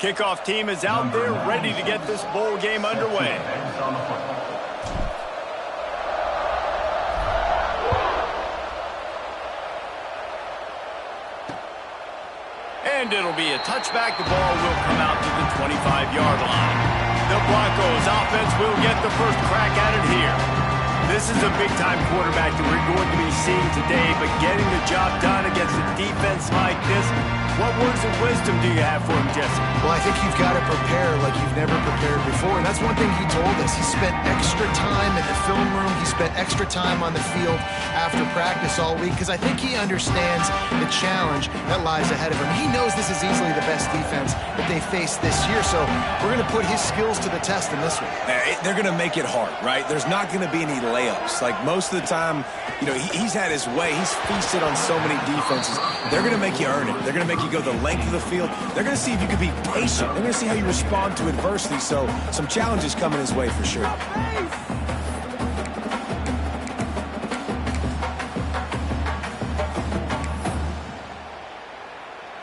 Kickoff team is out there ready to get this bowl game underway. And it'll be a touchback. The ball will come out to the 25-yard line. The Broncos offense will get the first crack at it here. This is a big-time quarterback that we're going to be seeing today, but getting the job done against a defense like this, what words of wisdom do you have for him, Jesse? Well, I think you've got to prepare like you've never prepared before, and that's one thing he told us. He spent extra time in the film room. He spent extra time on the field after practice all week because I think he understands the challenge that lies ahead of him. He knows this is easily the best defense that they face this year, so we're going to put his skills to the test in this one. They're going to make it hard, right? There's not going to be any layups. Like most of the time, you know, he's had his way. He's feasted on so many defenses. They're going to make you earn it. They're going to make you go the length of the field. They're going to see if you can be patient. They're going to see how you respond to adversity. So some challenges coming his way for sure.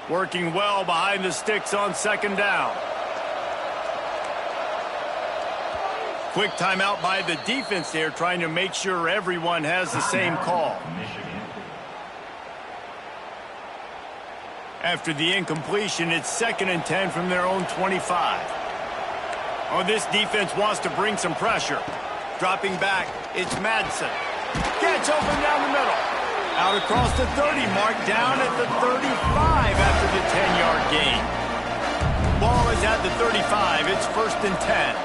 Working well behind the sticks on second down. Quick timeout by the defense there, trying to make sure everyone has the same call. After the incompletion, it's 2nd and 10 from their own 25. Oh, this defense wants to bring some pressure. Dropping back, it's Madsen. Gets open down the middle. Out across the 30, mark down at the 35 after the 10-yard gain. Ball is at the 35. It's 1st and 10.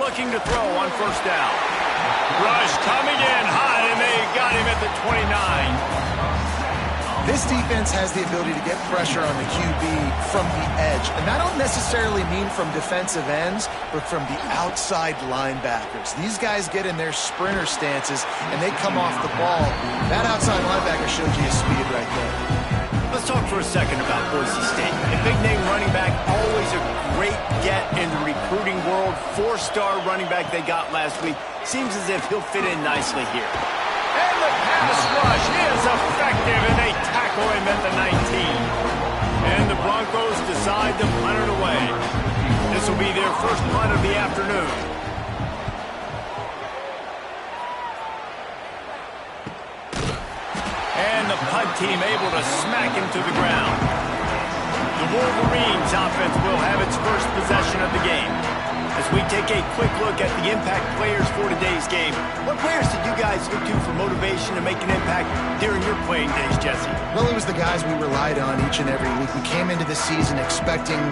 Looking to throw on first down. Rush coming in hot, and they got him at the 29. This defense has the ability to get pressure on the QB from the edge. And I don't necessarily mean from defensive ends, but from the outside linebackers. These guys get in their sprinter stances, and they come off the ball. That outside linebacker shows you his speed right there. Let's talk for a second about Boise State. A big-name running back, always a great get in the recruiting world. 4-star running back they got last week. Seems as if he'll fit in nicely here. And the pass rush is effective, and they tackle him at the 19. And the Broncos decide to punt it away. This will be their first punt of the afternoon. And the punt team able to smack him to the ground. The Wolverines offense will have its first possession of the game. As we take a quick look at the impact players for today's game, what players did you guys look to for motivation to make an impact during your playing days, Jesse? Well, it was the guys we relied on each and every week. We came into the season expecting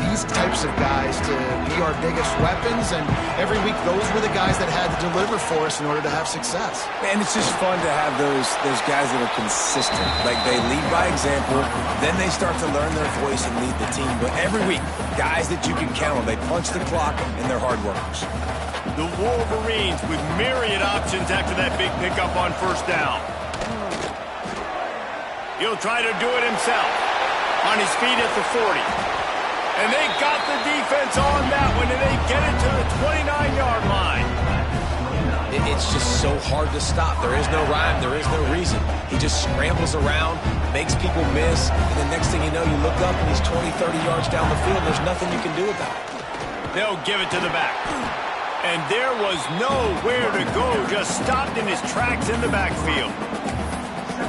these types of guys to be our biggest weapons, and every week those were the guys that had to deliver for us in order to have success. And it's just fun to have those guys that are consistent. Like they lead by example, then they start to learn their voice and lead the team. But every week, guys that you can count on, they punch the clock, and they're hard workers. The Wolverines with myriad options after that big pickup on first down. He'll try to do it himself. On his feet at the 40. And they got the defense on that one, and they get it to the 29-yard line. It's just so hard to stop. There is no rhyme. There is no reason. He just scrambles around, makes people miss, and the next thing you know, you look up and he's 20, 30 yards down the field. There's nothing you can do about it. They'll give it to the back. And there was nowhere to go, just stopped in his tracks in the backfield.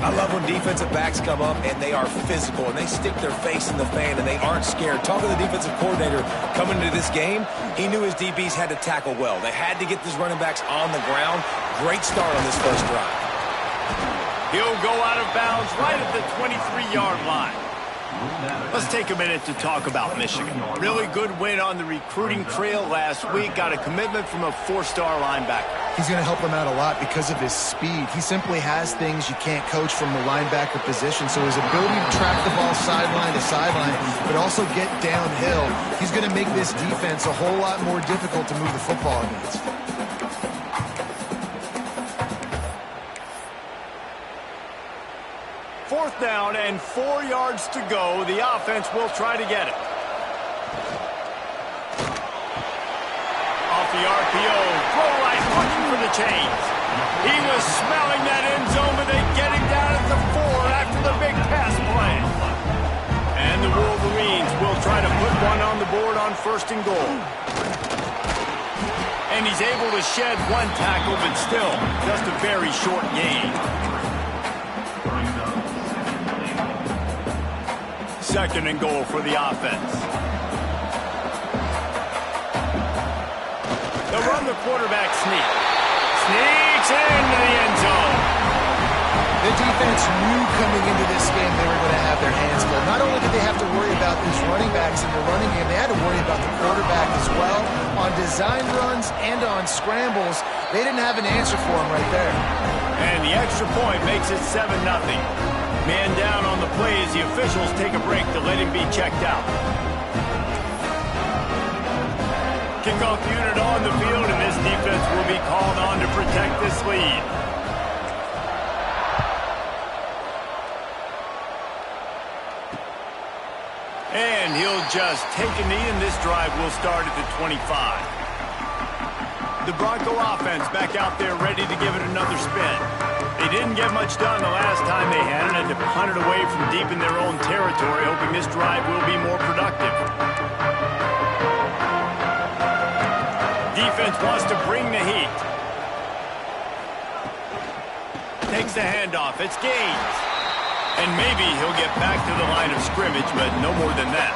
I love when defensive backs come up and they are physical and they stick their face in the fan and they aren't scared. Talking to the defensive coordinator coming into this game, he knew his DBs had to tackle well. They had to get these running backs on the ground. Great start on this first drive. He'll go out of bounds right at the 23-yard line. Let's take a minute to talk about Michigan. Really good win on the recruiting trail last week. Got a commitment from a 4-star linebacker. He's going to help them out a lot because of his speed. He simply has things you can't coach from the linebacker position. So his ability to track the ball sideline to sideline, but also get downhill, he's going to make this defense a whole lot more difficult to move the football against. Fourth down and 4 yards to go. The offense will try to get it. Off the RPO, throw right, looking for the chains. He was smelling that end zone, but they get him down at the 4 after the big pass play. And And the Wolverines will try to put one on the board on 1st and goal. And he's able to shed one tackle, but still, just a very short gain. 2nd and goal for the offense. They'll run the quarterback sneak. Sneaks into the end zone. The defense knew coming into this game they were going to have their hands full. Not only did they have to worry about these running backs in the running game, they had to worry about the quarterback as well. On design runs and on scrambles, they didn't have an answer for him right there. And the extra point makes it 7-0. Man down on the play as the officials take a break to let him be checked out. Kickoff unit on the field, and this defense will be called on to protect this lead. And he'll just take a knee, and this drive will start at the 25. The Bronco offense back out there ready to give it another spin. They didn't get much done the last time they had it, and to punt it away from deep in their own territory, hoping this drive will be more productive. Defense wants to bring the heat. Takes the handoff. It's Gaines. And maybe he'll get back to the line of scrimmage, but no more than that.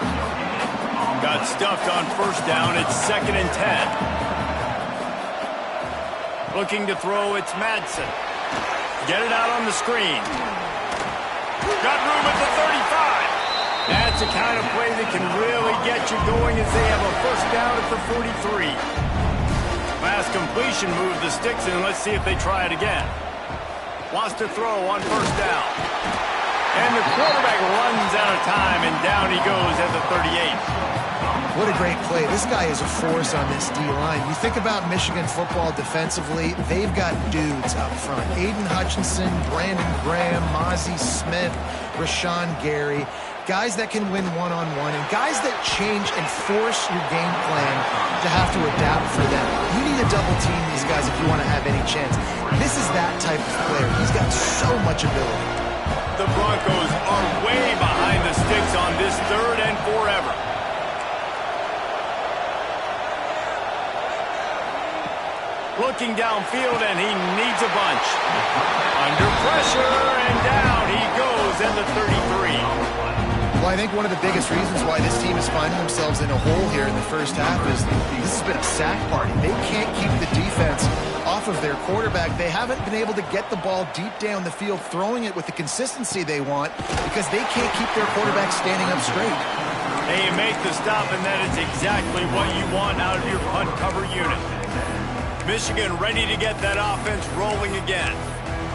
Got stuffed on 1st down. It's 2nd and 10. Looking to throw, it's Madsen. Get it out on the screen. Got room at the 35. That's the kind of play that can really get you going as they have a 1st down at the 43. Last completion moved the sticks in. Let's see if they try it again. Wants to throw on 1st down. And the quarterback runs out of time, and down he goes at the 38. What a great play. This guy is a force on this D-line. You think about Michigan football defensively, they've got dudes up front. Aiden Hutchinson, Brandon Graham, Mozzie Smith, Rashawn Gary. Guys that can win one-on-one, and guys that change and force your game plan to have to adapt for them. You need to double-team these guys if you want to have any chance. This is that type of player. He's got so much ability. The Broncos are way behind the sticks on this 3rd and forever. Looking downfield, and he needs a bunch. Under pressure, and down he goes at the 33. Well, I think one of the biggest reasons why this team is finding themselves in a hole here in the 1st half is this has been a sack party. They can't keep the defense off of their quarterback. They haven't been able to get the ball deep down the field, throwing it with the consistency they want because they can't keep their quarterback standing up straight. They make the stop, and that is exactly what you want out of your punt cover unit. Michigan ready to get that offense rolling again.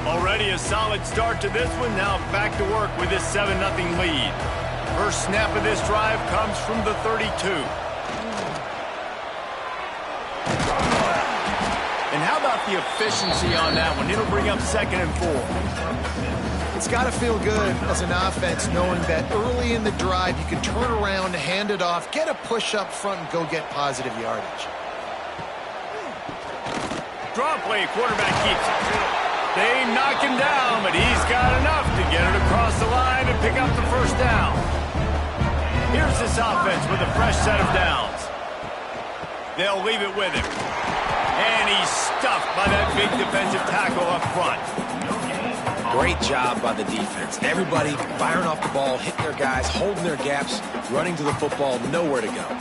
Already a solid start to this one. Now back to work with this 7-0 lead. First snap of this drive comes from the 32. And how about the efficiency on that one? It'll bring up 2nd and 4. It's got to feel good as an offense knowing that early in the drive you can turn around, hand it off, get a push up front, and go get positive yardage. Draw play, quarterback keeps it. They knock him down, but he's got enough to get it across the line and pick up the 1st down. Here's this offense with a fresh set of downs. They'll leave it with him. And he's stuffed by that big defensive tackle up front. Great job by the defense. Everybody firing off the ball, hitting their guys, holding their gaps, running to the football, nowhere to go.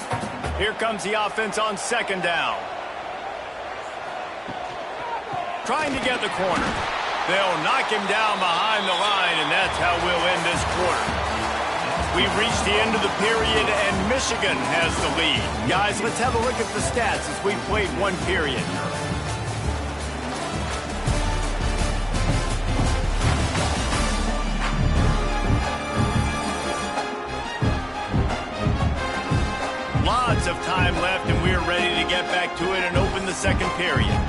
Here comes the offense on 2nd down. Trying to get the corner. They'll knock him down behind the line, and that's how we'll end this quarter. We've reached the end of the period, and Michigan has the lead. Guys, let's have a look at the stats as we've played one period. Lots of time left, and we're ready to get back to it and open the 2nd period.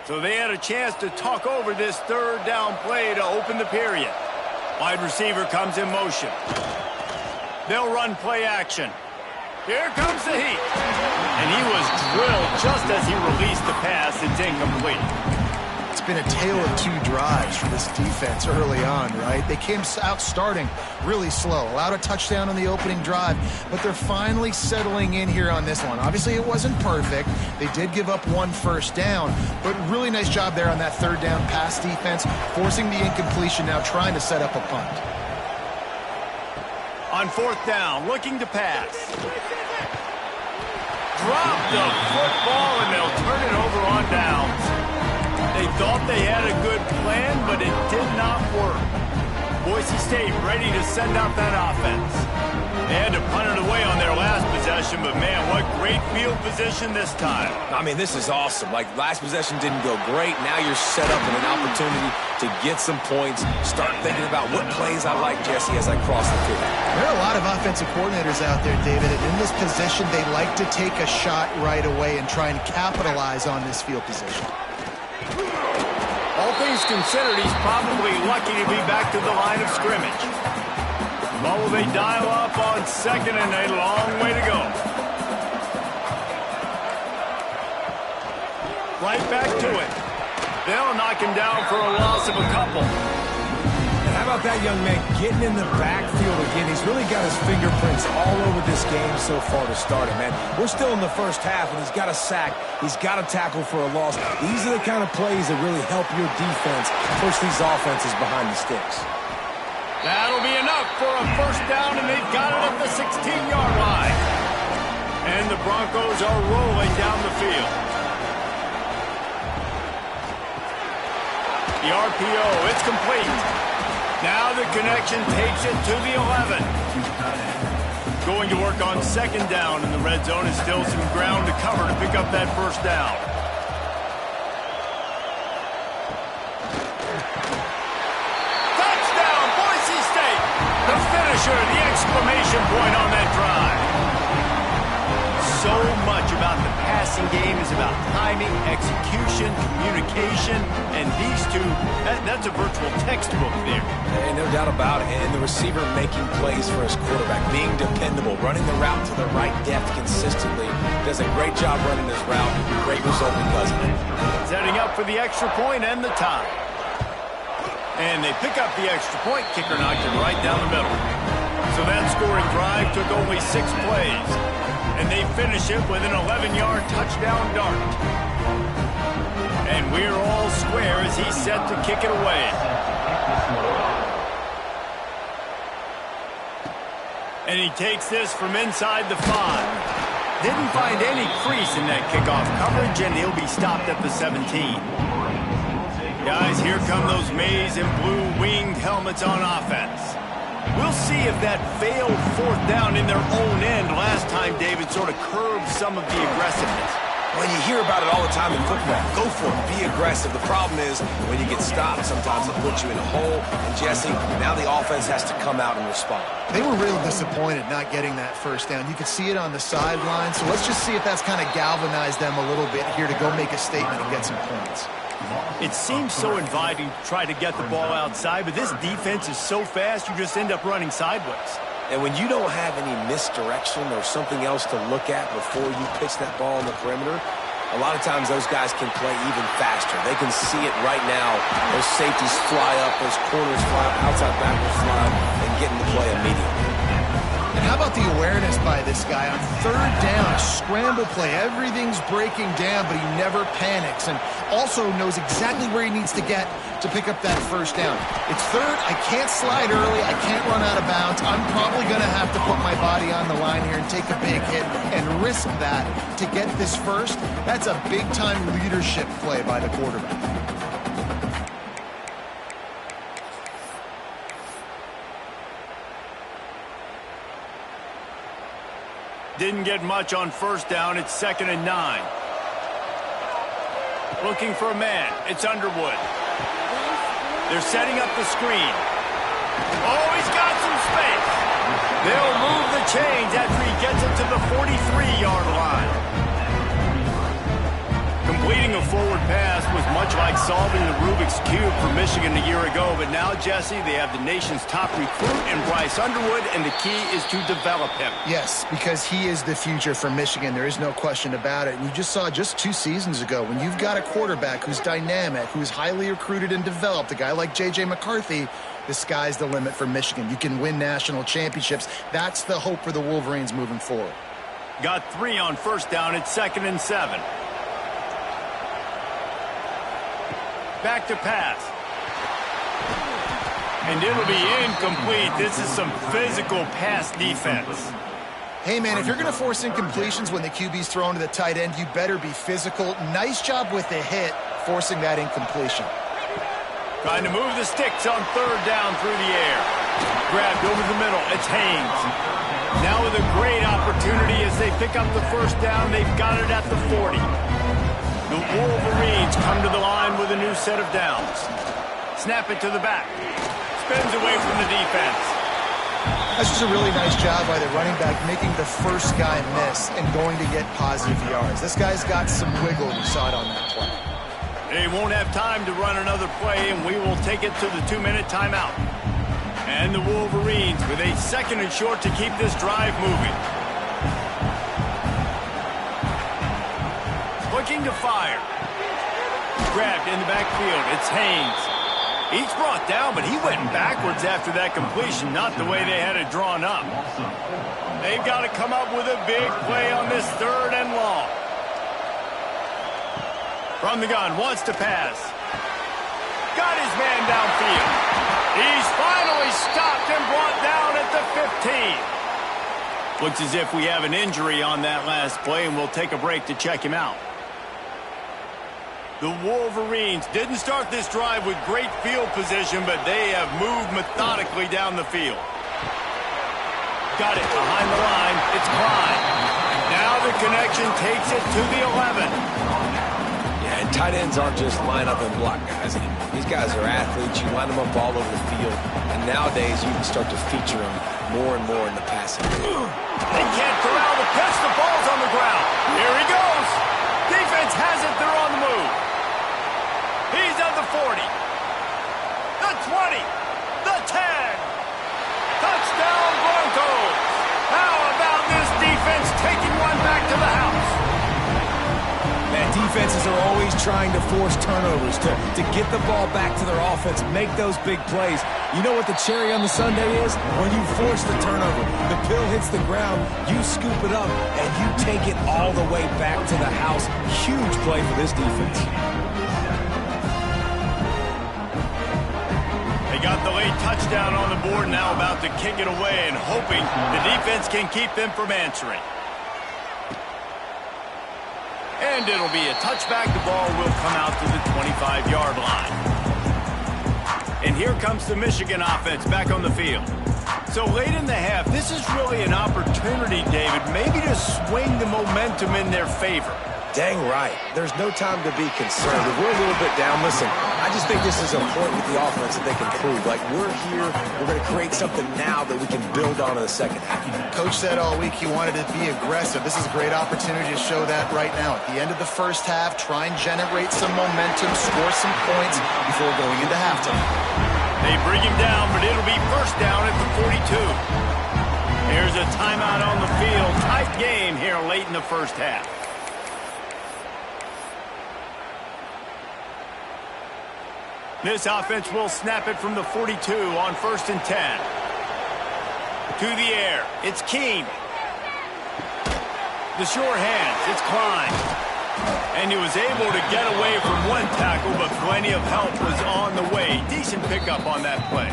So they had a chance to talk over this 3rd down play to open the period. Wide receiver comes in motion. They'll run play action. Here comes the heat. And he was drilled just as he released the pass. It's incomplete. It's been a tale of two drives for this defense early on, right? They came out starting really slow, allowed a touchdown on the opening drive, but they're finally settling in here on this one. Obviously, it wasn't perfect. They did give up one first down, but really nice job there on that third down pass defense, forcing the incompletion, now trying to set up a punt. On fourth down, looking to pass. Drop the football, and they'll turn it over on downs. They thought they had a good plan, but it did not work. Boise State ready to send out that offense. They had to punt it away on their last possession, but man, what great field position this time. I mean, this is awesome. Like, last possession didn't go great. Now you're set up in an opportunity to get some points. Start thinking about what plays I like, Jesse, as I cross the field. There are a lot of offensive coordinators out there, David, and in this position, they like to take a shot right away and try and capitalize on this field position. All things considered, he's probably lucky to be back to the line of scrimmage. But will they dial up on second and a long way to go? Right back to it. They'll knock him down for a loss of a couple. And how about that young man getting in the backfield again? He's really got his fingerprints all over this game so far to start it, man. We're still in the first half, and he's got a sack. He's got a tackle for a loss. These are the kind of plays that really help your defense push these offenses behind the sticks. That'll be enough for a first down, and they've got it at the 16-yard line. And the Broncos are rolling down the field. The RPO, it's complete. Now the connection takes it to the 11. Going to work on second down in the red zone, and still some ground to cover to pick up that first down. Touchdown, Boise State! The finisher, the exclamation point on that drive. So much about the passing game is about timing, execution, communication, and these two, that's a virtual textbook there. And no doubt about it. And the receiver making plays for his quarterback, being dependable, running the route to the right depth consistently. Does a great job running this route. Great result because of it. Setting up for the extra point and the tie. And they pick up the extra point. Kicker knocked it right down the middle. So that scoring drive took only 6 plays. And they finish it with an 11-yard touchdown dart. And we're all square as he's set to kick it away. And he takes this from inside the 5. Didn't find any crease in that kickoff coverage, and he'll be stopped at the 17. Guys, here come those maize and blue winged helmets on offense. We'll see if that failed fourth down in their own end last time, David, sort of curbed some of the aggressiveness. When you hear about it all the time in football, go for it, be aggressive. The problem is when you get stopped, sometimes it puts you in a hole. And Jesse, now the offense has to come out and respond. They were real disappointed not getting that first down. You could see it on the sideline. So let's just see if that's kind of galvanized them a little bit here to go make a statement and get some points. It seems so inviting to try to get the ball outside, but this defense is so fast you just end up running sideways. And when you don't have any misdirection or something else to look at before you pitch that ball on the perimeter, a lot of times those guys can play even faster. They can see it right now. Those safeties fly up, those corners fly up, outside backwards fly up, and get into play immediately. And how about the awareness by this guy on third down, a scramble play. Everything's breaking down, but he never panics and also knows exactly where he needs to get to pick up that first down. It's third. I can't slide early. I can't run out of bounds. I'm probably going to have to put my body on the line here and take a big hit and risk that to get this first. That's a big-time leadership play by the quarterback. Didn't get much on first down. It's 2nd and 9. Looking for a man. It's Underwood. They're setting up the screen. Oh, he's got some space. They'll move the chains after he gets it to the 43-yard line. Completing a forward pass was much like solving the Rubik's Cube for Michigan a year ago, but now, Jesse, they have the nation's top recruit in Bryce Underwood, and the key is to develop him. Yes, because he is the future for Michigan. There is no question about it. And you just saw just 2 seasons ago, when you've got a quarterback who's dynamic, who's highly recruited and developed, a guy like J.J. McCarthy, the sky's the limit for Michigan. You can win national championships. That's the hope for the Wolverines moving forward. Got 3 on first down. It's 2nd and 7. Back to pass. And it'll be incomplete. This is some physical pass defense. Hey, man, if you're going to force incompletions when the QB's thrown to the tight end, you better be physical. Nice job with the hit, forcing that incompletion. Trying to move the sticks on 3rd down through the air. Grabbed over the middle. It's Haynes. Now with a great opportunity as they pick up the 1st down. They've got it at the 40. The Wolverines come to the line with a new set of downs. Snap it to the back. Spins away from the defense. That's just a really nice job by the running back, making the first guy miss and going to get positive yards. This guy's got some wiggle. You saw it on that play. They won't have time to run another play, and we will take it to the 2-minute timeout. And the Wolverines with a 2nd and short to keep this drive moving. Looking to fire. Grabbed in the backfield. It's Haynes. He's brought down, but he went backwards after that completion, not the way they had it drawn up. They've got to come up with a big play on this 3rd and long. From the gun, wants to pass. Got his man downfield. He's finally stopped and brought down at the 15. Looks as if we have an injury on that last play, and we'll take a break to check him out. The Wolverines didn't start this drive with great field position, but they have moved methodically down the field. Got it behind the line. It's Klein. Now the connection takes it to the 11. Yeah, and tight ends aren't just line up and block guys anymore. These guys are athletes. You line them up all over the field. And nowadays, you can start to feature them more and more in the passing game. They can't corral the pitch. The ball's on the ground. Here he goes. Defense has it. They're on the move. He's at the 40. The 20. The 10. Touchdown Broncos. How about this defense taking one back to the house? Man, defenses are always trying to force turnovers, to get the ball back to their offense, make those big plays. You know what the cherry on the sundae is? When you force the turnover, the pill hits the ground, you scoop it up, and you take it all the way back to the house. Huge play for this defense. They got the late touchdown on the board, now about to kick it away and hoping the defense can keep them from answering. And it'll be a touchback. The ball will come out to the 25-yard line. And here comes the Michigan offense back on the field. So late in the half, this is really an opportunity, David, maybe to swing the momentum in their favor. Dang right. There's no time to be concerned. If we're a little bit down, listen, I just think this is a point with the offense that they can prove. Like, we're here, we're going to create something now that we can build on in the second half. Coach said all week he wanted to be aggressive. This is a great opportunity to show that right now. At the end of the first half, try and generate some momentum, score some points before going into halftime. They bring him down, but it'll be 1st down at the 42. Here's a timeout on the field. Tight game here late in the first half. This offense will snap it from the 42 on 1st and 10. To the air, it's Keene. The sure hands, it's Klein. And he was able to get away from one tackle, but plenty of help was on the way. Decent pickup on that play.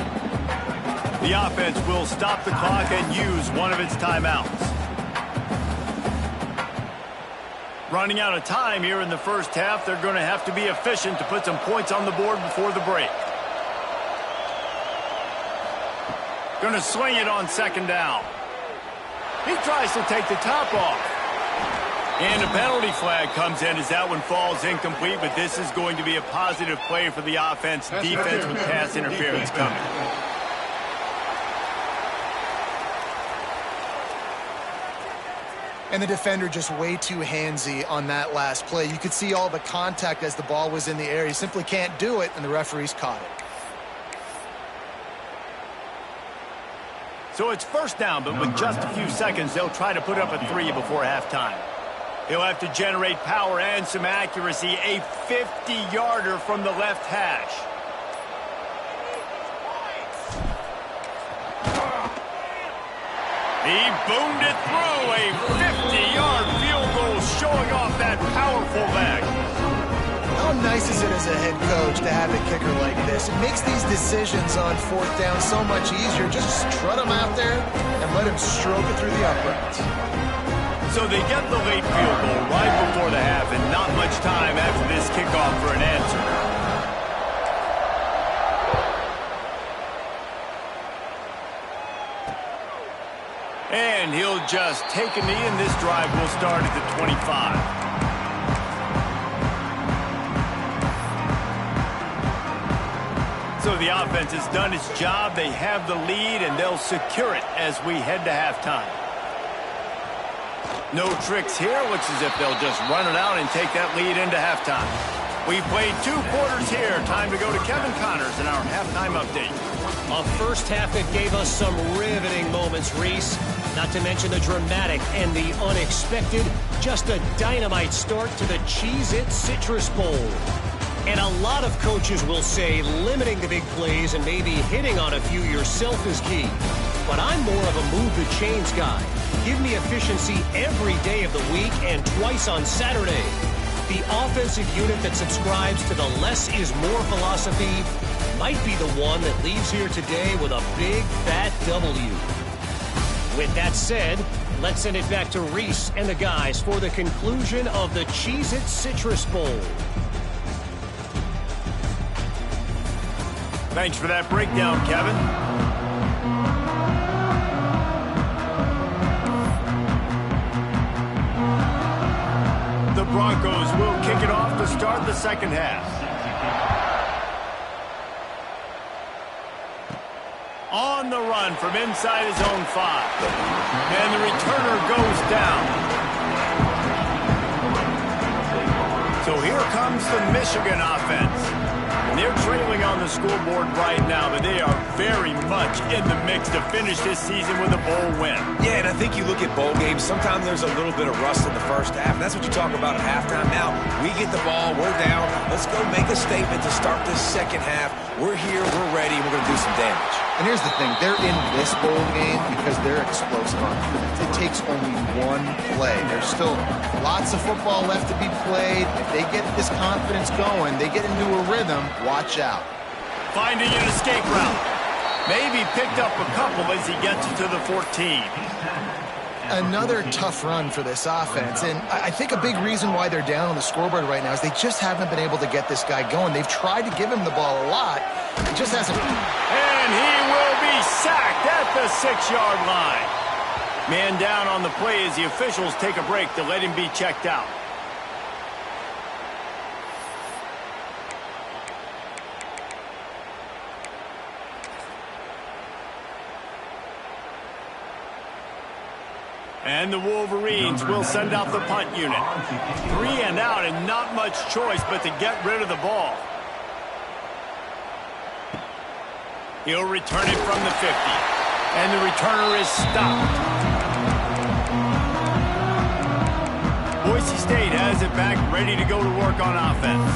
The offense will stop the clock and use one of its timeouts. Running out of time here in the first half, they're going to have to be efficient to put some points on the board before the break. Going to swing it on 2nd down. He tries to take the top off. And a penalty flag comes in as that one falls incomplete, but this is going to be a positive play for the offense. Defense with pass interference coming. And the defender just way too handsy on that last play. You could see all the contact as the ball was in the air. He simply can't do it, and the referees caught it. So it's first down, but with just a few seconds, they'll try to put up a 3 before halftime. He'll have to generate power and some accuracy. A 50-yarder from the left hash. He boomed it through. A 50-yard field goal showing off that powerful leg. How nice is it as a head coach to have a kicker like this? It makes these decisions on fourth down so much easier. Just strut him out there and let him stroke it through the uprights. So they get the late field goal right before the half, and not much time after this kickoff for an answer. And he'll just take a knee, and this drive will start at the 25. So the offense has done its job. They have the lead, and they'll secure it as we head to halftime. No tricks here. Looks as if they'll just run it out and take that lead into halftime. We played 2 quarters here. Time to go to Kevin Connors in our halftime update. A first half that gave us some riveting moments, Reese. Not to mention the dramatic and the unexpected. Just a dynamite start to the Cheez-It Citrus Bowl. And a lot of coaches will say limiting the big plays and maybe hitting on a few yourself is key. But I'm more of a move the chains guy. Give me efficiency every day of the week and twice on Saturday. The offensive unit that subscribes to the less is more philosophy might be the one that leaves here today with a big, fat W. With that said, let's send it back to Reese and the guys for the conclusion of the Cheez-It Citrus Bowl. Thanks for that breakdown, Kevin. The Broncos will kick it off to start the second half. On the run from inside his own 5. And the returner goes down. So here comes the Michigan offense. And they're trailing on the scoreboard right now, but they are very much in the mix to finish this season with a bowl win. Yeah, and I think you look at bowl games, sometimes there's a little bit of rust in the first half. And that's what you talk about at halftime. Now, we get the ball, we're down. Let's go make a statement to start this second half. We're here, we're ready, we're going to do some damage. And here's the thing, they're in this bowl game because they're explosive on defense. It takes only one play. There's still lots of football left to be played. If they get this confidence going, they get into a rhythm, watch out. Finding an escape route. Maybe picked up a couple as he gets to the 14. Another tough run for this offense, and I think a big reason why they're down on the scoreboard right now is they just haven't been able to get this guy going. They've tried to give him the ball a lot. It just hasn't. And he will be sacked at the 6-yard line. Man down on the play as the officials take a break to let him be checked out. And the Wolverines will send out the punt unit. 3 and out and not much choice but to get rid of the ball. He'll return it from the 50. And the returner is stopped. Boise State has it back, ready to go to work on offense.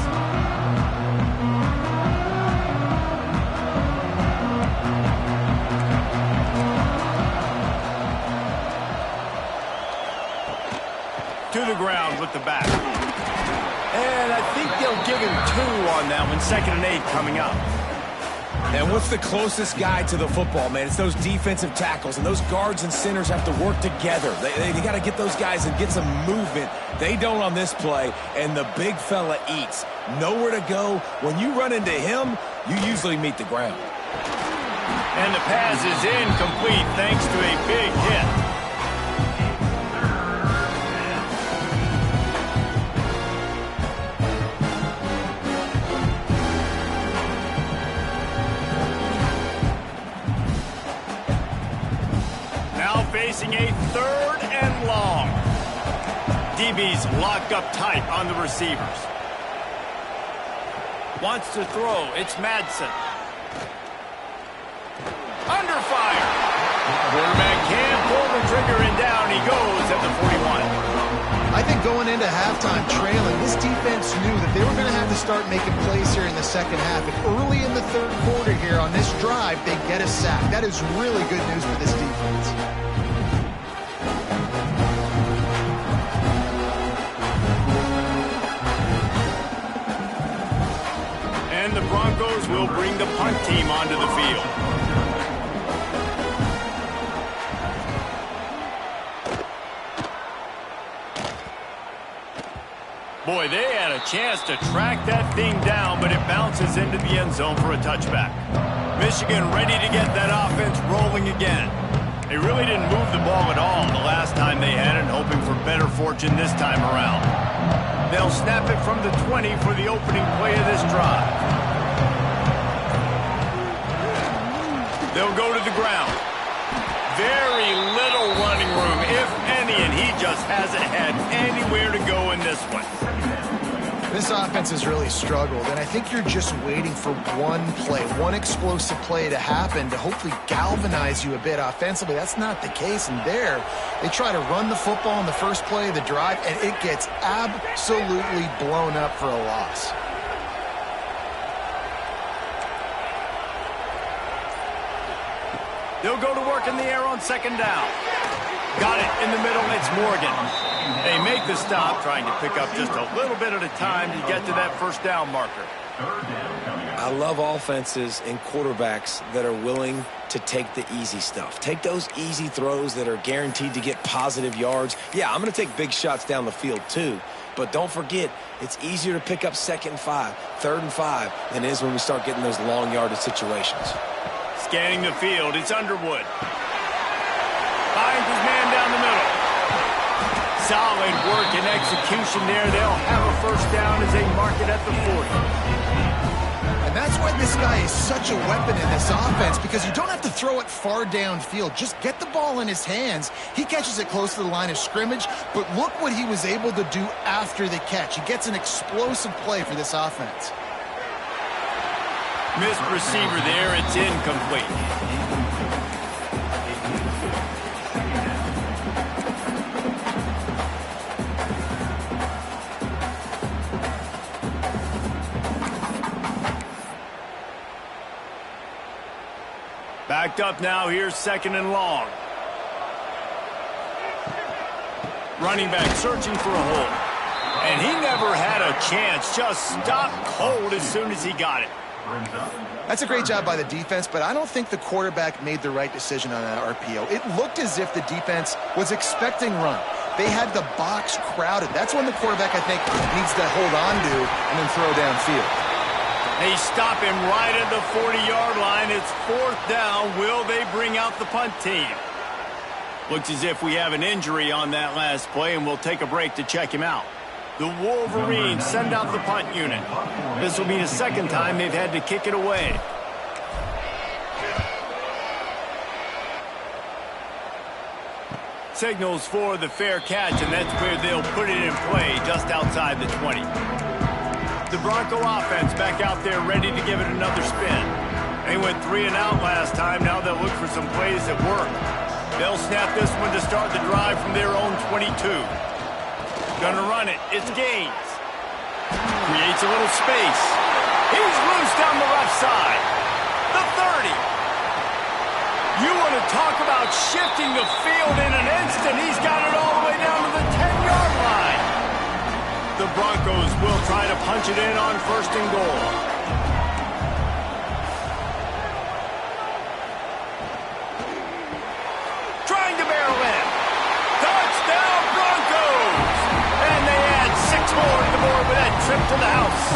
To the ground with the back. And I think they'll give him 2 on that one. 2nd and 8 coming up. And what's the closest guy to the football, man? It's those defensive tackles, and those guards and centers have to work together. They got to get those guys and get some movement. They don't on this play, and the big fella eats. Nowhere to go. When you run into him, you usually meet the ground. And the pass is incomplete thanks to a big hit. Facing a 3rd and long. DB's locked up tight on the receivers. Wants to throw. It's Madsen. Under fire. Quarterback can't pull the trigger, and down he goes at the 41. I think going into halftime trailing, this defense knew that they were going to have to start making plays here in the second half. And early in the third quarter here on this drive, they get a sack. That is really good news for this defense. And the Broncos will bring the punt team onto the field. Boy, they had a chance to track that thing down, but it bounces into the end zone for a touchback. Michigan ready to get that offense rolling again. They really didn't move the ball at all the last time they had it, hoping for better fortune this time around. They'll snap it from the 20 for the opening play of this drive. They'll go to the ground. Very little running room, if any, and he just hasn't had anywhere to go in this one. This offense has really struggled, and I think you're just waiting for one play, one explosive play to happen to hopefully galvanize you a bit offensively. That's not the case, and there, they try to run the football in the first play of the drive, and it gets absolutely blown up for a loss. They'll go to work in the air on second down. Got it in the middle, it's Morgan. They make the stop, trying to pick up just a little bit at a time to get to that first down marker. I love offenses and quarterbacks that are willing to take the easy stuff. Take those easy throws that are guaranteed to get positive yards. Yeah, I'm going to take big shots down the field too. But don't forget, it's easier to pick up 2nd and 5, 3rd and 5 than it is when we start getting those long yardage situations. Scanning the field, it's Underwood. Finds his man down the middle. Solid work and execution there. They'll have a first down as they mark it at the 40. And that's why this guy is such a weapon in this offense, because you don't have to throw it far downfield. Just get the ball in his hands. He catches it close to the line of scrimmage, but look what he was able to do after the catch. He gets an explosive play for this offense. Missed receiver there, it's incomplete. Backed up now, here's 2nd and long. Running back searching for a hole. And he never had a chance, just stopped cold as soon as he got it. That's a great job by the defense, but I don't think the quarterback made the right decision on that RPO. It looked as if the defense was expecting run. They had the box crowded. That's when the quarterback, I think, needs to hold on to and then throw downfield. They stop him right at the 40-yard line. It's 4th down. Will they bring out the punt team? Looks as if we have an injury on that last play, and we'll take a break to check him out. The Wolverines send out the punt unit. This will be the 2nd time they've had to kick it away. Signals for the fair catch, and that's where they'll put it in play just outside the 20. The Bronco offense back out there ready to give it another spin. They went 3 and out last time. Now they'll look for some plays that work. They'll snap this one to start the drive from their own 22. Gonna run it. It's Gaines. Creates a little space. He's loose down the left side. The 30. You want to talk about shifting the field in an instant. He's got it all the way down to the 10-yard line. The Broncos will try to punch it in on 1st and goal. Trying to barrel in. Touchdown Broncos! And they add 6 more to the board with that trip to the house.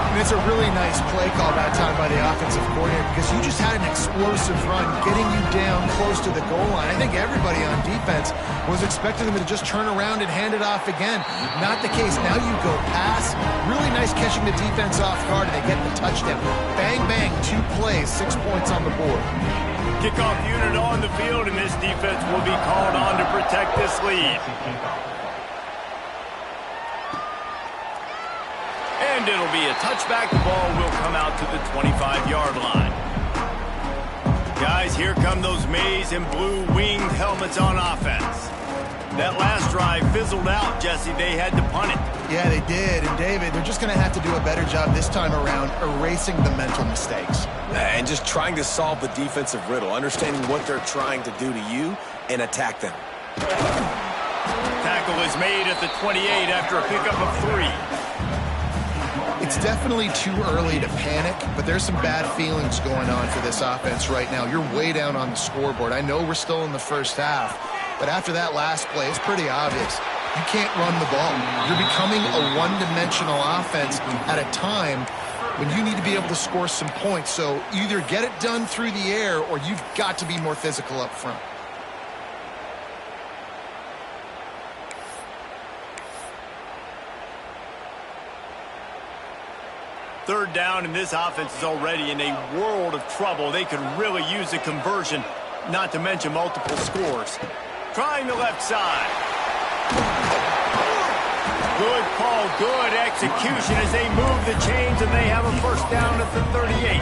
And it's a really nice play call that time by the offensive coordinator, because you just had an explosive run getting you down close to the goal line. I think everybody on defense was expecting them to just turn around and hand it off again. Not the case. Now you go pass. Really nice catching the defense off guard, and they get the touchdown. Bang, bang, 2 plays, 6 points on the board. Kickoff unit on the field, and this defense will be called on to protect this lead. it'll be a touchback. The ball will come out to the 25-yard line. Guys, here come those maize and blue winged helmets on offense. That last drive fizzled out, Jesse. They had to punt it. Yeah, they did. And, David, they're just going to have to do a better job this time around erasing the mental mistakes. And just trying to solve the defensive riddle, understanding what they're trying to do to you and attack them. Tackle is made at the 28 after a pickup of 3. It's definitely too early to panic, but there's some bad feelings going on for this offense right now. You're way down on the scoreboard. I know we're still in the first half, but after that last play, it's pretty obvious. You can't run the ball. You're becoming a one-dimensional offense at a time when you need to be able to score some points. So either get it done through the air or you've got to be more physical up front. Third down, and this offense is already in a world of trouble. They could really use a conversion, not to mention multiple scores. Trying the left side. Good call, good execution as they move the chains, and they have a first down at the 38.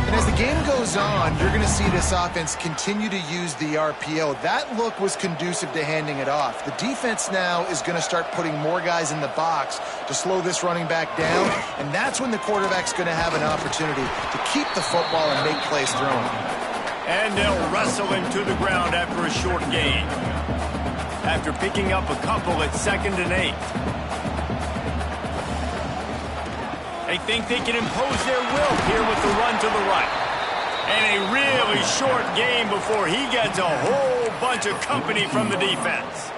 And as the game goes on, you're going to see this offense continue to use the RPO. That look was conducive to handing it off. The defense now is going to start putting more guys in the box to slow this running back down, and that's when the quarterback's going to have an opportunity to keep the football and make plays throwing. And they'll wrestle him to the ground after a short gain. After picking up a couple at 2nd and 8. They think they can impose their will here with the run to the right. And a really short game before he gets a whole bunch of company from the defense.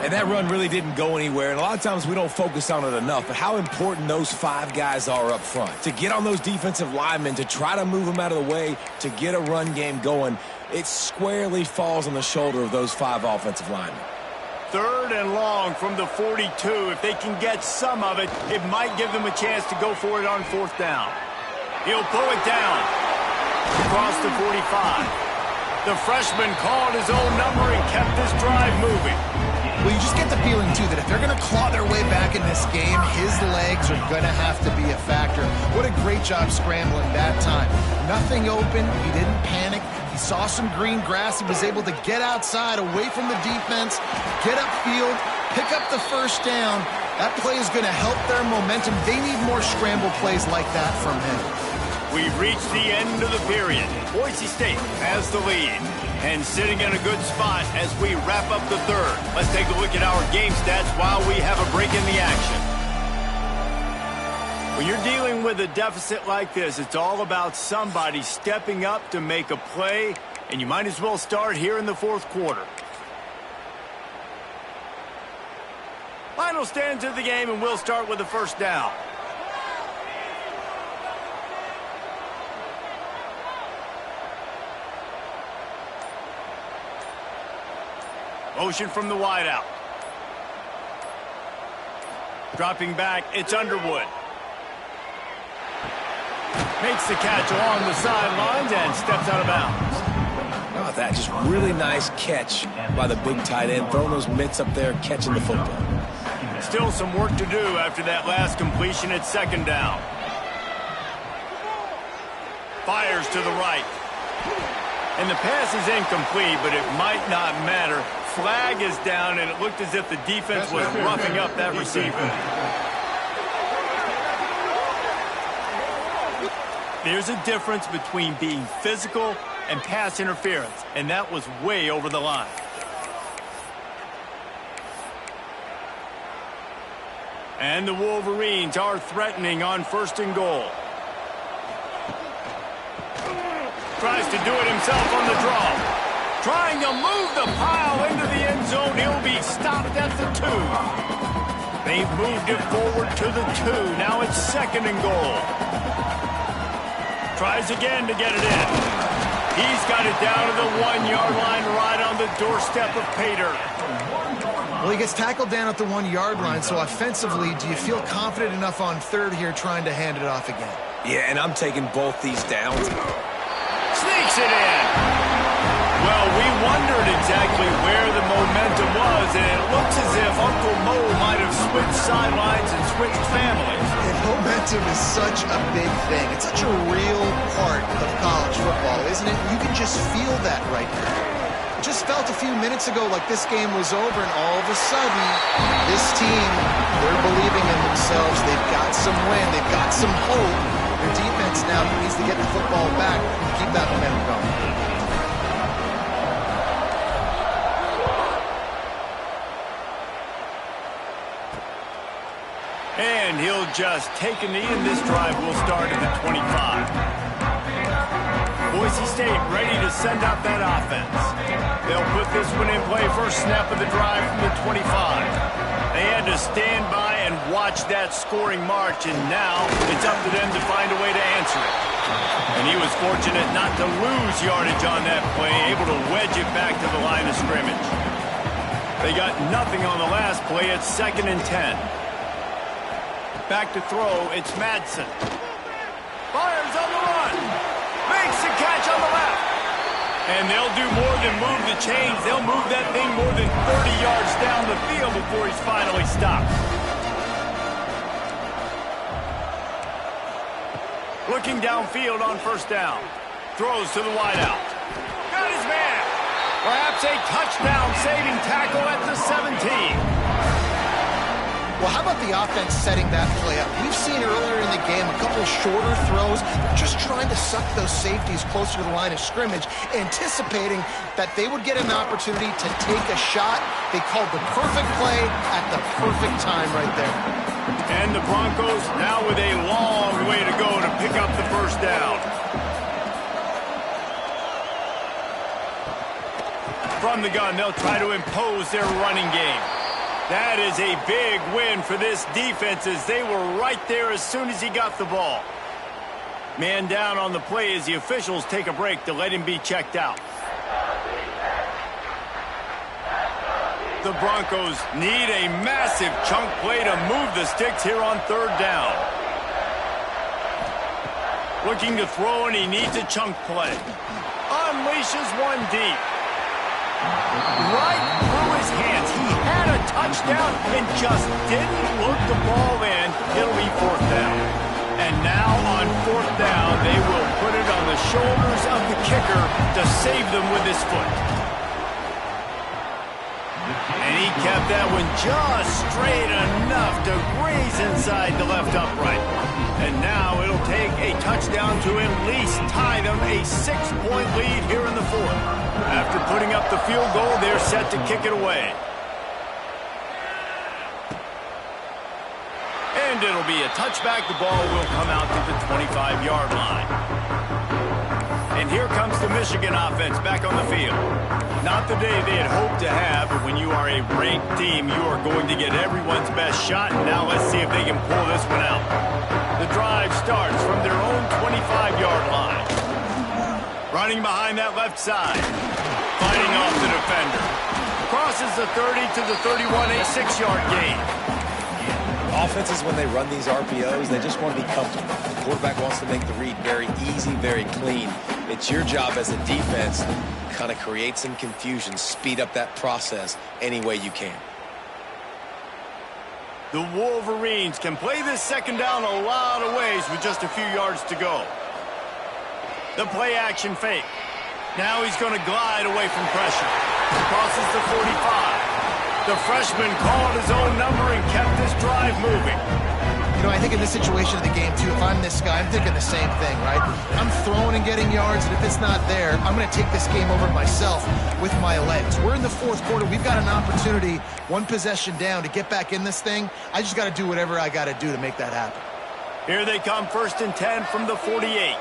And that run really didn't go anywhere, and a lot of times we don't focus on it enough, but how important those 5 guys are up front. To get on those defensive linemen, to try to move them out of the way, to get a run game going, it squarely falls on the shoulder of those 5 offensive linemen. 3rd and long from the 42. If they can get some of it, it might give them a chance to go for it on 4th down. He'll pull it down. Across the 45. The freshman called his own number and kept this drive moving. Well, you just get the feeling, too, that if they're going to claw their way back in this game, his legs are going to have to be a factor. What a great job scrambling that time. Nothing open. He didn't panic. He saw some green grass. He was able to get outside, away from the defense, get upfield, pick up the first down. That play is going to help their momentum. They need more scramble plays like that from him. We've reached the end of the period. Boise State has the lead and sitting in a good spot as we wrap up the 3rd. Let's take a look at our game stats while we have a break in the action. When you're dealing with a deficit like this, it's all about somebody stepping up to make a play, and you might as well start here in the 4th quarter. Final stands of the game, and we'll start with the first down. Motion from the wideout. Dropping back, it's Underwood. Makes the catch along the sidelines and steps out of bounds. How about that? Just really nice catch by the big tight end, throwing those mitts up there, catching the football. Still some work to do after that last completion at 2nd down. Fires to the right. And the pass is incomplete, but it might not matter. Flag is down, and it looked as if the defense was roughing up that receiver. There's a difference between being physical and pass interference, and that was way over the line. And the Wolverines are threatening on 1st and goal. Tries to do it himself on the draw. Trying to move the pile into the end zone. He'll be stopped at the 2. They've moved it forward to the 2. Now it's 2nd and goal. Tries again to get it in. He's got it down to the 1-yard line right on the doorstep of Pater. Well, he gets tackled down at the 1-yard line, so offensively, do you feel confident enough on 3rd here trying to hand it off again? Yeah, and I'm taking both these downs. Sneaks it in. Well, we wondered exactly where the momentum momentum was, and it looks as if Uncle Mo might have switched sidelines and switched families. And momentum is such a big thing. It's such a real part of college football, isn't it? You can just feel that right now. It just felt a few minutes ago like this game was over, and all of a sudden, this team, they're believing in themselves. They've got some wind. They've got some hope. Their defense now needs to get the football back and keep that momentum going. And he'll just take a knee, and this drive will start at the 25. Boise State ready to send out that offense. They'll put this one in play, first snap of the drive from the 25. They had to stand by and watch that scoring march, and now it's up to them to find a way to answer it. And he was fortunate not to lose yardage on that play, able to wedge it back to the line of scrimmage. They got nothing on the last play. It's 2nd and 10. Back to throw, it's Madsen. Fires on the run. Makes the catch on the left. And they'll do more than move the chains. They'll move that thing more than 30 yards down the field before he's finally stopped. Looking downfield on first down. Throws to the wideout. Got his man. Perhaps a touchdown-saving tackle at the 17. Well, how about the offense setting that play up? We've seen earlier in the game a couple shorter throws. They're just trying to suck those safeties closer to the line of scrimmage, anticipating that they would get an opportunity to take a shot. They called the perfect play at the perfect time right there. And the Broncos now with a long way to go to pick up the first down. From the gun, they'll try to impose their running game. That is a big win for this defense, as they were right there as soon as he got the ball. Man down on the play as the officials take a break to let him be checked out. The Broncos need a massive chunk play to move the sticks here on 3rd down. Looking to throw, and he needs a chunk play. Unleashes one deep. Right through his hands. He had a touchdown and just didn't look the ball in. It'll be 4th down. And now on 4th down, they will put it on the shoulders of the kicker to save them with his foot. And he kept that one just straight enough to graze inside the left upright. And now it'll take a touchdown to at least tie them a 6-point lead here in the 4th. After putting up the field goal, they're set to kick it away. And it'll be a touchback. The ball will come out to the 25-yard line. And here comes the Michigan offense back on the field. Not the day they had hoped to have, but when you are a ranked team, you are going to get everyone's best shot. And now let's see if they can pull this one out. The drive starts from their own 25-yard line. Running behind that left side. Fighting off the defender. Crosses the 30 to the 31, a 6-yard gain. Offenses, when they run these RPOs, they just want to be comfortable. The quarterback wants to make the read very easy, very clean. It's your job as a defense to kind of create some confusion, speed up that process any way you can. The Wolverines can play this 2nd down a lot of ways with just a few yards to go. The play action fake. Now he's going to glide away from pressure. Crosses the 45. The freshman called his own number and kept this drive moving. You know, I think in this situation of the game, too, if I'm this guy, I'm thinking the same thing, right? I'm throwing and getting yards, and if it's not there, I'm going to take this game over myself with my legs. We're in the 4th quarter. We've got an opportunity, one possession down, to get back in this thing. I just got to do whatever I got to do to make that happen. Here they come, 1st and 10 from the 48.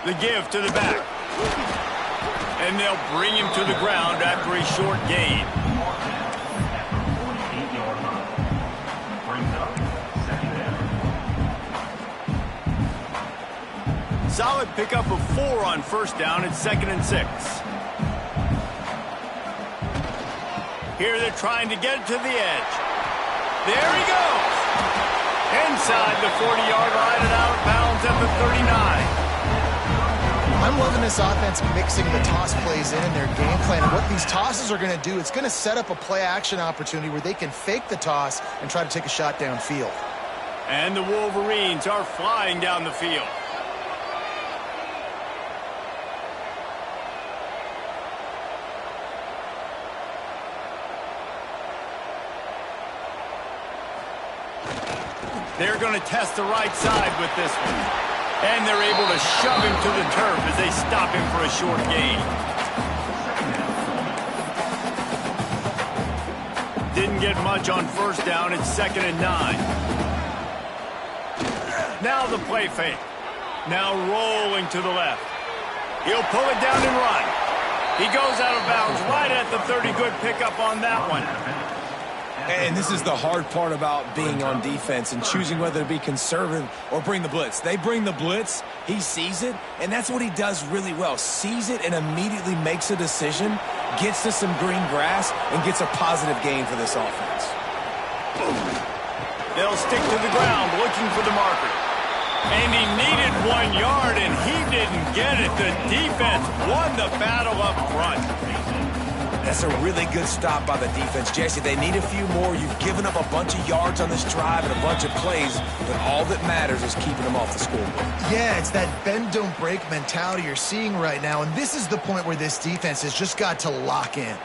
The give to the back. And they'll bring him to the ground after a short gain. Solid pickup of 4 on 1st down. It's 2nd and 6. Here they're trying to get it to the edge. There he goes. Inside the 40-yard line and out of bounds at the 39. I'm loving this offense mixing the toss plays in their game plan. And what these tosses are going to do, it's going to set up a play-action opportunity where they can fake the toss and try to take a shot downfield. And the Wolverines are flying down the field. They're going to test the right side with this one. And they're able to shove him to the turf as they stop him for a short gain. Didn't get much on first down. It's 2nd and 9. Now the play fake. Now rolling to the left. He'll pull it down and run. He goes out of bounds right at the 30. Good pickup on that one. And this is the hard part about being on defense and choosing whether to be conservative or bring the blitz. They bring the blitz, he sees it, and that's what he does really well. Sees it and immediately makes a decision, gets to some green grass, and gets a positive gain for this offense. They'll stick to the ground looking for the marker. And he needed 1 yard, and he didn't get it. The defense won the battle up front. That's a really good stop by the defense, Jesse. They need a few more. You've given up a bunch of yards on this drive and a bunch of plays, but all that matters is keeping them off the scoreboard. Yeah, it's that bend, don't break mentality you're seeing right now, and this is the point where this defense has just got to lock in.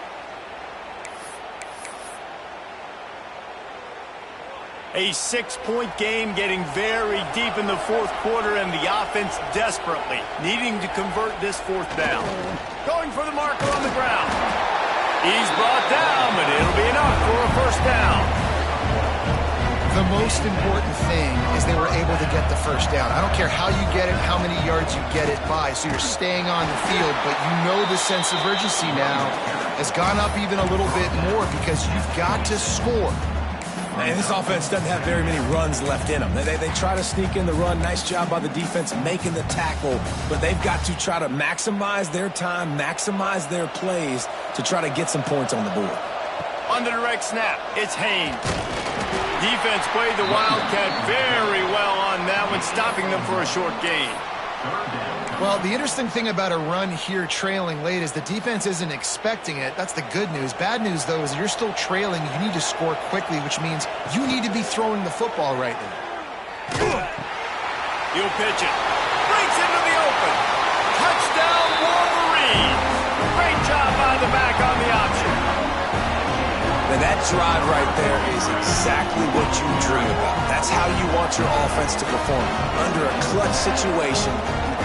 A 6-point game getting very deep in the fourth quarter, and the offense desperately needing to convert this 4th down. Going for the marker on the ground. He's brought down, but it'll be enough for a 1st down. The most important thing is they were able to get the 1st down. I don't care how you get it, how many yards you get it by, so you're staying on the field, but you know the sense of urgency now has gone up even a little bit more because you've got to score. And this offense doesn't have very many runs left in them. They try to sneak in the run. Nice job by the defense making the tackle. But they've got to try to maximize their time, maximize their plays to try to get some points on the board. On the direct snap, it's Haynes. Defense played the Wildcat very well on that one, stopping them for a short gain. Well, the interesting thing about a run here trailing late is the defense isn't expecting it. That's the good news. Bad news, though, is you're still trailing. You need to score quickly, which means you need to be throwing the football right now. He'll pitch it. Breaks into the open. Touchdown, Wolverines. Great job by the back on the option. Now that drive right there is exactly what you dream about. That's how you want your offense to perform. Under a clutch situation,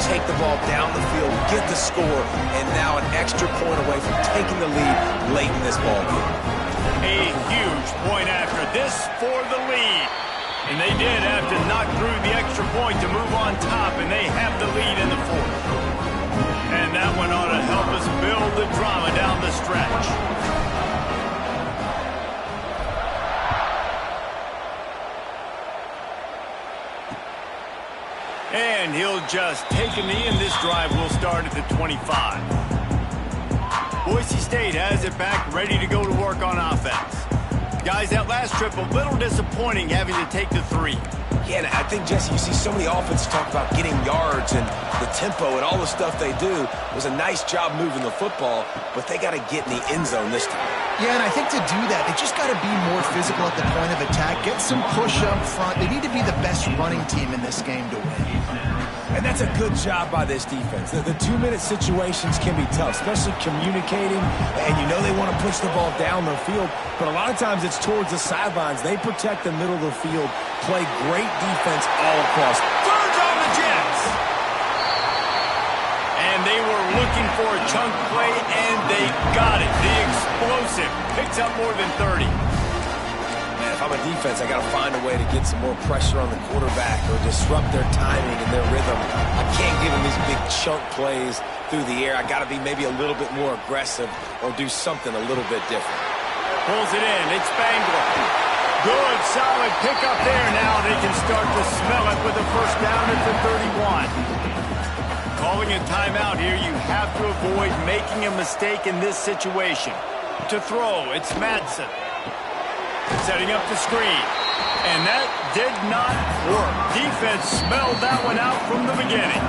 take the ball down the field, get the score, and now an extra point away from taking the lead late in this ball game. A huge point after this for the lead. And they did have to knock through the extra point to move on top, and they have the lead in the 4th. And that one ought to help us build the drama down the stretch. And he'll just take a knee, and this drive will start at the 25. Boise State has it back, ready to go to work on offense. Guys, that last trip, a little disappointing having to take the 3. Yeah, and I think, Jesse, you see so many offenses talk about getting yards and the tempo and all the stuff they do. It was a nice job moving the football, but they got to get in the end zone this time. Yeah, and I think to do that, they just got to be more physical at the point of attack, get some push up front. They need to be the best running team in this game to win. And that's a good job by this defense. The 2-minute situations can be tough, especially communicating, and you know they want to push the ball down the field, but a lot of times it's towards the sidelines. They protect the middle of the field, play great defense all across. Thirds on the Jets! And they were looking for a chunk play, and they got it. The explosive picks up more than 30. If I'm a defense, I got to find a way to get some more pressure on the quarterback or disrupt their timing and their rhythm. I can't give them these big chunk plays through the air. I got to be maybe a little bit more aggressive or do something a little bit different. Pulls it in. It's Spangler. Good, solid pickup there. Now they can start to smell it with a 1st down at the 31. Calling a timeout here. You have to avoid making a mistake in this situation. To throw, it's Madsen. Setting up the screen. And that did not work. Defense smelled that one out from the beginning.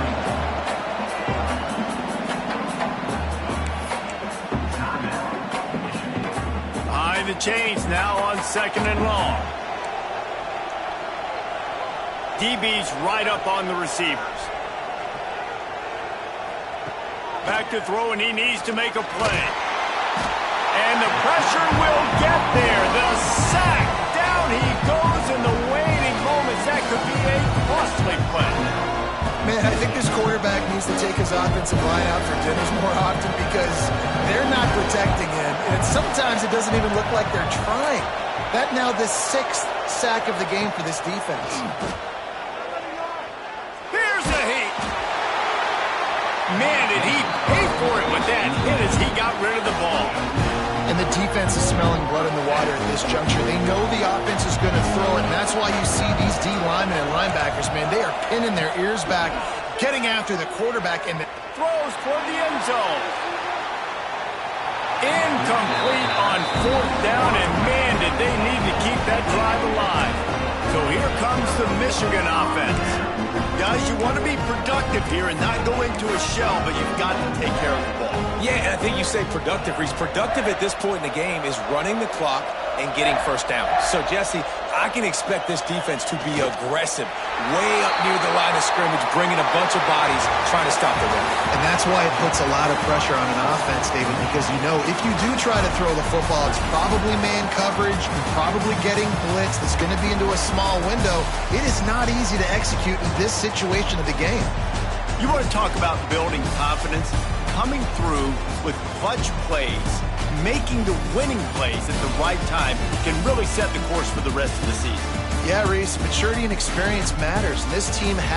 the chains now on 2nd and long. DB's right up on the receivers. Back to throw, and he needs to make a play. And the pressure will get there. The sack. Down he goes in the waning moments. That could be a costly play. Man, I think this quarterback needs to take his offensive line out for dinners more often because they're not protecting him. And sometimes it doesn't even look like they're trying. That now the 6th sack of the game for this defense. Here's a hit. Man, did he pay for it with that hit as he got rid of the ball. And the defense is smelling blood in the water at this juncture. They know the offense is going to throw it, and that's why you see these D linemen and linebackers, man, they are pinning their ears back, getting after the quarterback, and throws toward the end zone. Incomplete on 4th down, and man, did they need to keep that drive alive. So here comes the Michigan offense. Guys, you want to be productive here and not go into a shell, but you've got to take care of the ball. Yeah, and I think you say productive, Reese. Productive at this point in the game is running the clock and getting first down. So, Jesse, I can expect this defense to be aggressive, way up near the line of scrimmage, bringing a bunch of bodies, trying to stop the run. And that's why it puts a lot of pressure on an offense, David, because you know if you do try to throw the football, it's probably man coverage, you're probably getting blitz, that's going to be into a small window. It is not easy to execute in this situation of the game. You want to talk about building confidence? Coming through with clutch plays, making the winning plays at the right time can really set the course for the rest of the season. Yeah, Reese, maturity and experience matters, and this team has